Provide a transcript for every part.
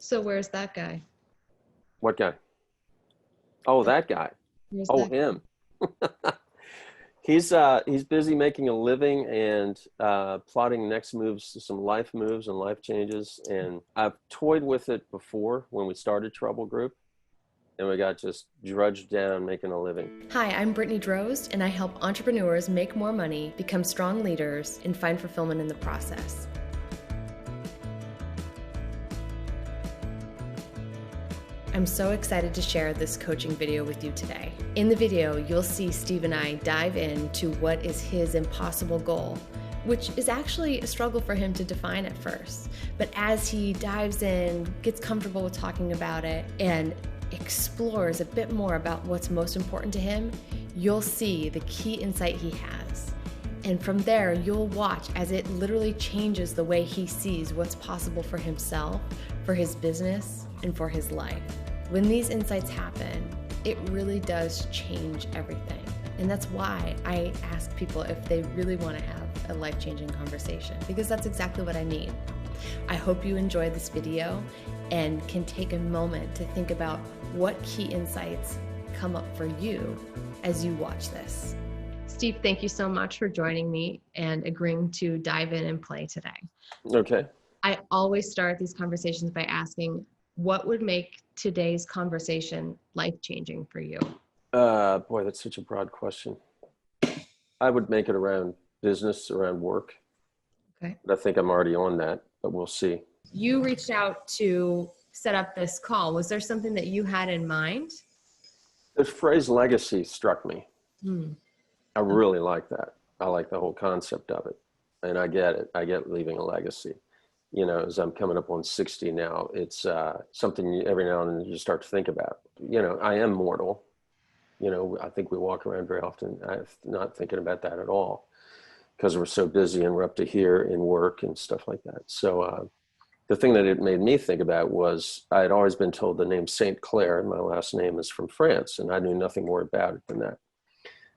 So where's that guy? What guy? Oh, that guy. Where's Oh, that? him. He's busy making a living and plotting next moves, some life moves and life changes. And I've toyed with it before when we started Trouble Group, and we got just drudged down making a living. Hi, I'm Brittany Drozd, and I help entrepreneurs make more money, become strong leaders, and find fulfillment in the process. I'm so excited to share this coaching video with you today. In the video, you'll see Steve and I dive into what is his impossible goal, which is actually a struggle for him to define at first. But as he dives in, gets comfortable with talking about it, and explores a bit more about what's most important to him, you'll see the key insight he has. And from there, you'll watch as it literally changes the way he sees what's possible for himself, for his business, and for his life. When these insights happen, it really does change everything. And that's why I ask people if they really want to have a life-changing conversation, because that's exactly what I need. I hope you enjoyed this video and can take a moment to think about what key insights come up for you as you watch this. Steve, thank you so much for joining me and agreeing to dive in and play today. Okay. I always start these conversations by asking, what would make today's conversation life-changing for you? Boy, that's such a broad question. I would make it around business, around work. Okay. But I think I'm already on that, but we'll see. You reached out to set up this call. Was there something that you had in mind? The phrase legacy struck me. I really like that. I like the whole concept of it. And I get it. I get leaving a legacy. You know, as I'm coming up on 60 now, it's something every now and then you start to think about. You know, I am mortal. You know, I think we walk around very often not thinking about that at all because we're so busy and we're up to here in work and stuff like that. So the thing that it made me think about was I had always been told the name St. Clair, and my last name is from France, and I knew nothing more about it than that.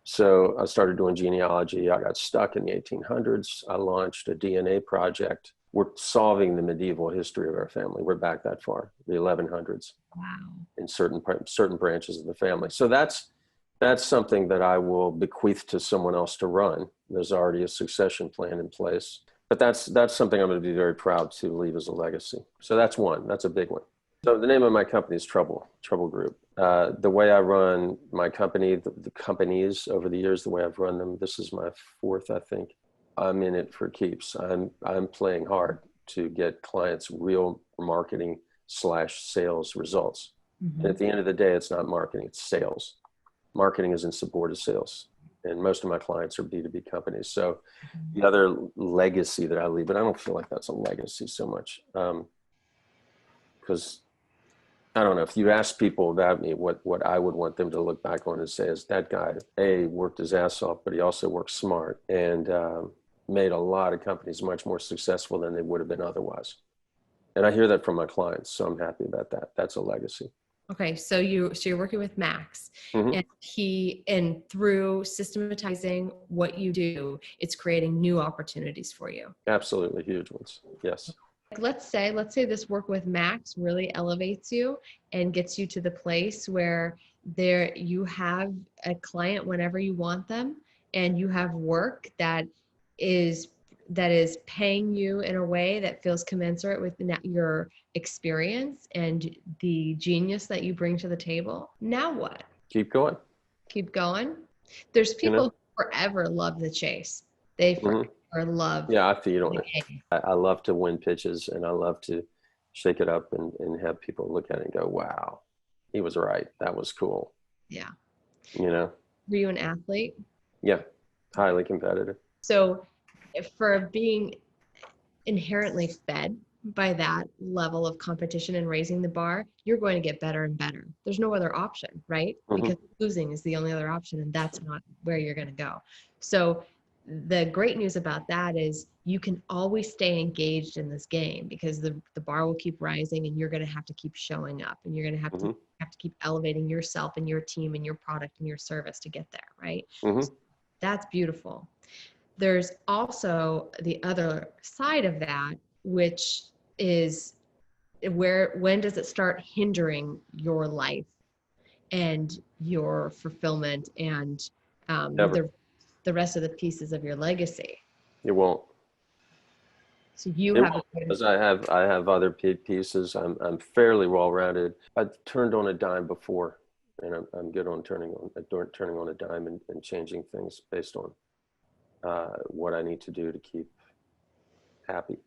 So I started doing genealogy. I got stuck in the 1800s. I launched a DNA project. We're solving the medieval history of our family. We're back that far, the 1100s. Wow. In certain branches of the family. So that's something that I will bequeath to someone else to run. There's already a succession plan in place, but that's something I'm going to be very proud to leave as a legacy. So that's one. That's a big one. So the name of my company is Trouble Group. The way I run my company, the companies over the years, the way I've run them, this is my fourth, I think. I'm in it for keeps. I'm playing hard to get clients real marketing / sales results. Mm-hmm. And at the end of the day, it's not marketing, it's sales. Marketing is in support of sales. And most of my clients are B2B companies. So the other legacy that I leave, but I don't feel like that's a legacy so much. Because I don't know, if you ask people about me, what I would want them to look back on and say is that guy, A, worked his ass off, but he also worked smart and made a lot of companies much more successful than they would have been otherwise. And I hear that from my clients, so I'm happy about that. That's a legacy. Okay, so you're working with Max, Mm-hmm. and through systematizing what you do, it's creating new opportunities for you. Absolutely, huge ones. Yes. Let's say this work with Max really elevates you and gets you to the place where you have a client whenever you want them, and you have work that is paying you in a way that feels commensurate with your experience and the genius that you bring to the table. Now what? Keep going. Keep going. There's people who forever love the chase. They forever love. Yeah, I feed on it. I love to win pitches, and I love to shake it up and have people look at it and go, wow, he was right. That was cool. Yeah. You know? Were you an athlete? Yeah. Highly competitive. So for being inherently fed by that level of competition and raising the bar, you're going to get better and better. There's no other option, right? Mm-hmm. Because losing is the only other option, and that's not where you're going to go. So the great news about that is you can always stay engaged in this game because the bar will keep rising, and you're going to have to keep showing up, and you're going to have to keep elevating yourself and your team and your product and your service to get there, right? Mm-hmm. So that's beautiful. There's also the other side of that, which is when does it start hindering your life and your fulfillment and Never. the rest of the pieces of your legacy? It won't. So you It have won't, because I have other pieces. I'm fairly well rounded. I've turned on a dime before, and I'm good on turning on a dime and changing things based on what I need to do to keep happy.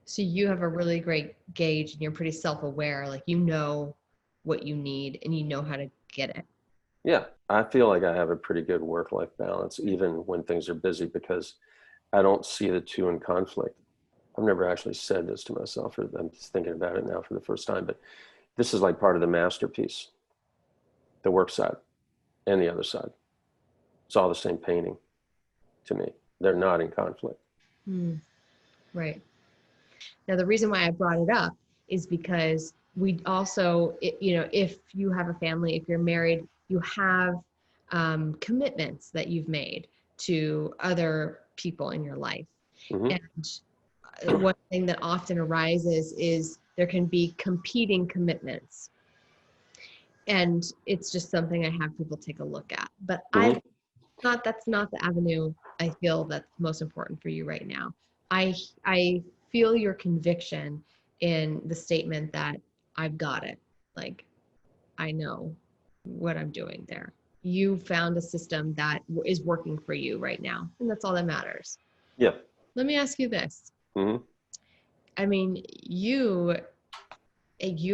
So you have a really great gauge and you're pretty self-aware, like you know what you need and you know how to get it. Yeah, I feel like I have a pretty good work-life balance, even when things are busy, because I don't see the two in conflict. I've never actually said this to myself, or I'm just thinking about it now for the first time, but this is like part of the masterpiece, the work side and the other side. It's all the same painting to me. They're not in conflict. Right. Now, the reason why I brought it up is because we also, if you have a family, if you're married, you have commitments that you've made to other people in your life. Mm-hmm. And one thing that often arises is there can be competing commitments. And it's just something I have people take a look at. But Mm-hmm. that's not the avenue I feel that's most important for you right now. I feel your conviction in the statement that I've got it. Like, I know what I'm doing there. You found a system that is working for you right now, and that's all that matters. Yeah. Let me ask you this. Mm-hmm. I mean, you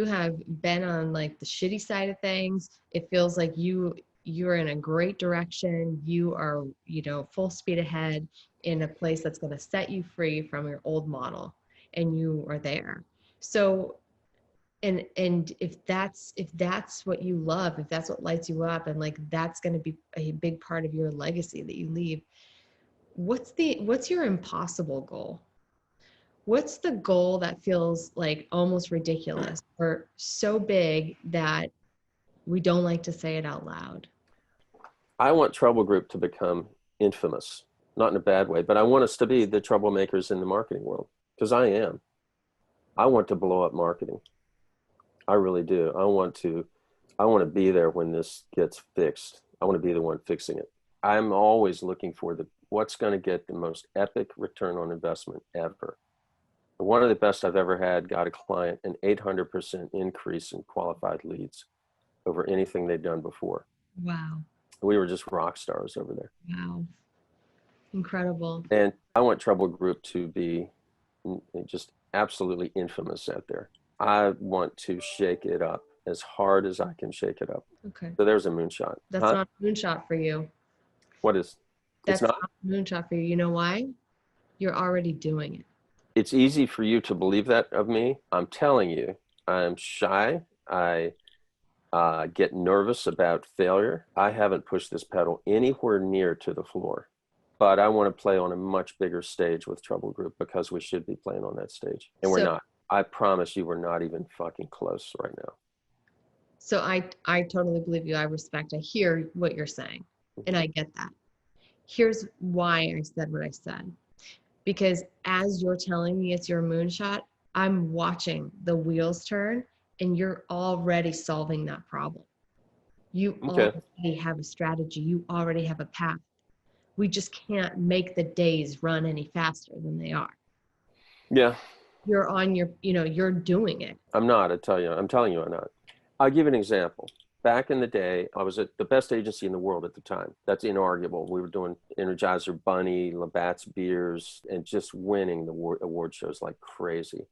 have been on like the shitty side of things. It feels like you're in a great direction. You are, full speed ahead in a place that's going to set you free from your old model, and you are there. So, and if that's what you love, if that's what lights you up, and like that's going to be a big part of your legacy that you leave, what's your impossible goal? What's the goal that feels like almost ridiculous or so big that we don't like to say it out loud? I want Trouble Group to become infamous, not in a bad way, but I want us to be the troublemakers in the marketing world, because I am. I want to blow up marketing. I really do. I want to be there when this gets fixed. I want to be the one fixing it. I'm always looking for what's going to get the most epic return on investment ever. One of the best I've ever had got a client an 800% increase in qualified leads over anything they'd done before. Wow. We were just rock stars over there. Wow. Incredible. And I want Trouble Group to be just absolutely infamous out there. I want to shake it up as hard as I can shake it up. Okay. So there's a moonshot. That's not a moonshot for you. What is? That's not a moonshot for you. You know why? You're already doing it. It's easy for you to believe that of me. I'm telling you, I'm shy. I get nervous about failure. I haven't pushed this pedal anywhere near to the floor, but I want to play on a much bigger stage with Trouble Group, because we should be playing on that stage, and we're not. I promise you, we're not even fucking close right now. So I totally believe you. I respect, I hear what you're saying, and I get that. Here's why I said what I said. Because as you're telling me it's your moonshot, I'm watching the wheels turn, and you're already solving that problem. You already have a strategy. You already have a path. We just can't make the days run any faster than they are. Yeah. You're on your, you're doing it. I'm not, I'm telling you I'm not. I'll give you an example. Back in the day, I was at the best agency in the world at the time. That's inarguable. We were doing Energizer Bunny, Labatt's beers, and just winning the award shows like crazy.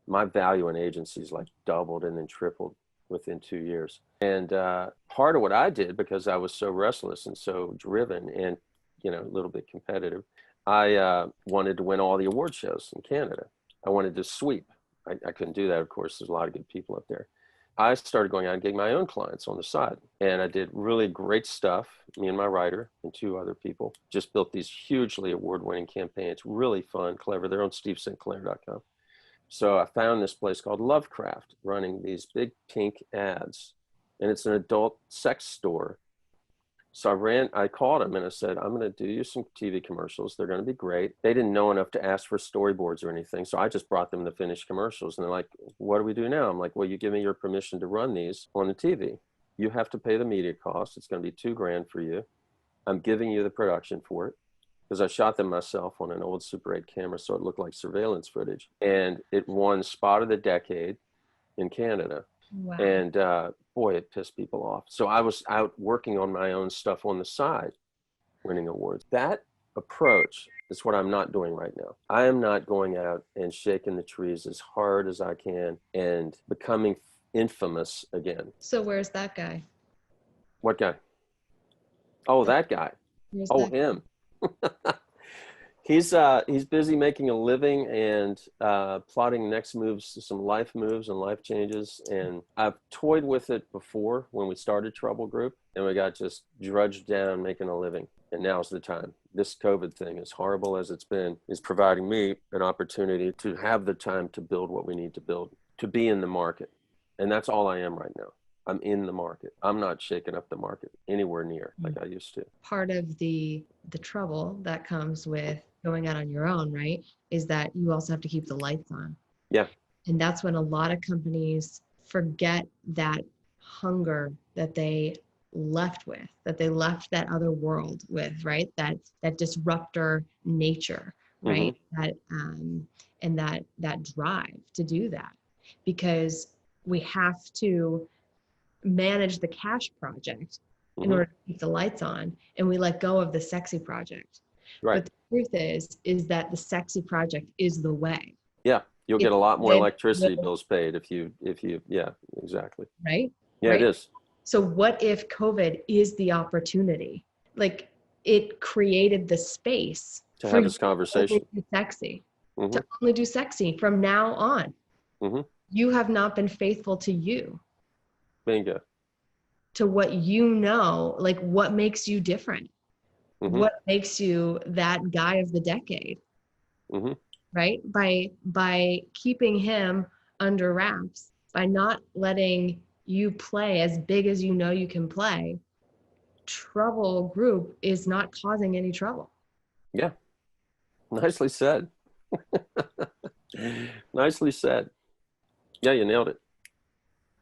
My value in agencies like doubled and then tripled within 2 years. And part of what I did, because I was so restless and so driven and, a little bit competitive, I wanted to win all the award shows in Canada. I wanted to sweep. I couldn't do that, of course. There's a lot of good people up there. I started going out and getting my own clients on the side. And I did really great stuff. Me and my writer and 2 other people just built these hugely award-winning campaigns, really fun, clever. They're on stevesinclair.com. So I found this place called Lovecraft running these big pink ads. And it's an adult sex store. So I called them and I said, I'm going to do you some TV commercials. They're going to be great. They didn't know enough to ask for storyboards or anything. So I just brought them the finished commercials. And they're like, what do we do now? I'm like, well, you give me your permission to run these on the TV. You have to pay the media cost. It's going to be $2,000 for you. I'm giving you the production for it, because I shot them myself on an old Super 8 camera, so it looked like surveillance footage. And it won Spot of the Decade in Canada. Wow. And boy, it pissed people off. So I was out working on my own stuff on the side, winning awards. That approach is what I'm not doing right now. I am not going out and shaking the trees as hard as I can and becoming infamous again. So where's that guy? What guy? Oh, that guy. Where's Oh, that him. He's busy making a living and plotting next moves, some life moves and life changes. And I've toyed with it before when we started Trouble Group, and we got just drudged down making a living. And now's the time. This COVID thing, as horrible as it's been, is providing me an opportunity to have the time to build what we need to build, to be in the market. And that's all I am right now. I'm in the market. I'm not shaking up the market anywhere near like I used to. Part of the trouble that comes with going out on your own, right, is that you also have to keep the lights on. Yeah. And that's when a lot of companies forget that hunger that they left with, that they left that other world with, right? That disruptor nature, right? Mm-hmm. That drive to do that, because we have to manage the cash project in order to keep the lights on, and we let go of the sexy project. Right. But the truth is that the sexy project is the way. Yeah. You'll get a lot more electricity bills paid if you, yeah, exactly. Right? Yeah, right? It is. So what if COVID is the opportunity? Like, it created the space to have this conversation. To do sexy, to only do sexy from now on. You have not been faithful to you. Bingo. To what you know, like what makes you different. What makes you that guy of the decade, right? By keeping him under wraps, by not letting you play as big as you know you can play, Trouble Group is not causing any trouble. Yeah. Nicely said. Nicely said. Yeah, you nailed it.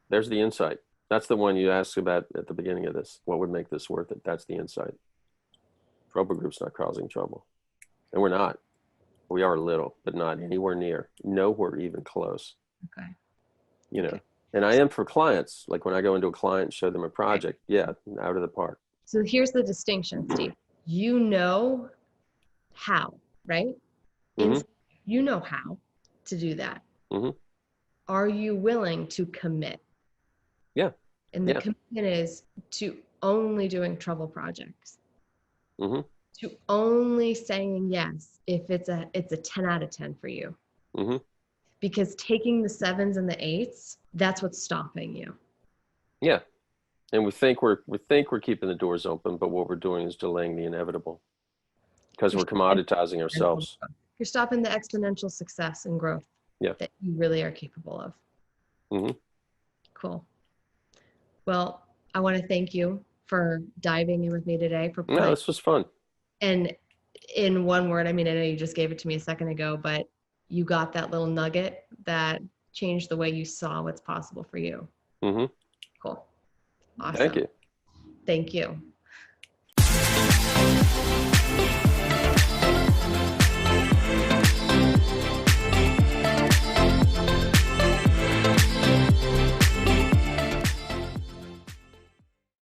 There's the insight. That's the one you asked about at the beginning of this. What would make this worth it? That's the insight. Trouble Group's not causing trouble. And we're not. We are a little, but not anywhere near. Nowhere even close. Okay. You know, and I am for clients. Like when I go into a client and show them a project, yeah, out of the park. So here's the distinction, Steve. You know how, right? You know how to do that. Are you willing to commit? Yeah. And the commitment is to only doing trouble projects. To only saying yes if it's a 10 out of 10 for you. Because taking the 7s and the 8s, that's what's stopping you. Yeah. And we think we're keeping the doors open, but what we're doing is delaying the inevitable, because we're commoditizing ourselves. You're stopping the exponential success and growth that you really are capable of. Cool. Well, I want to thank you for diving in with me today. No, this was fun. And in one word, I mean, I know you just gave it to me a second ago, but you got that little nugget that changed the way you saw what's possible for you. Cool. Awesome. Thank you. Thank you.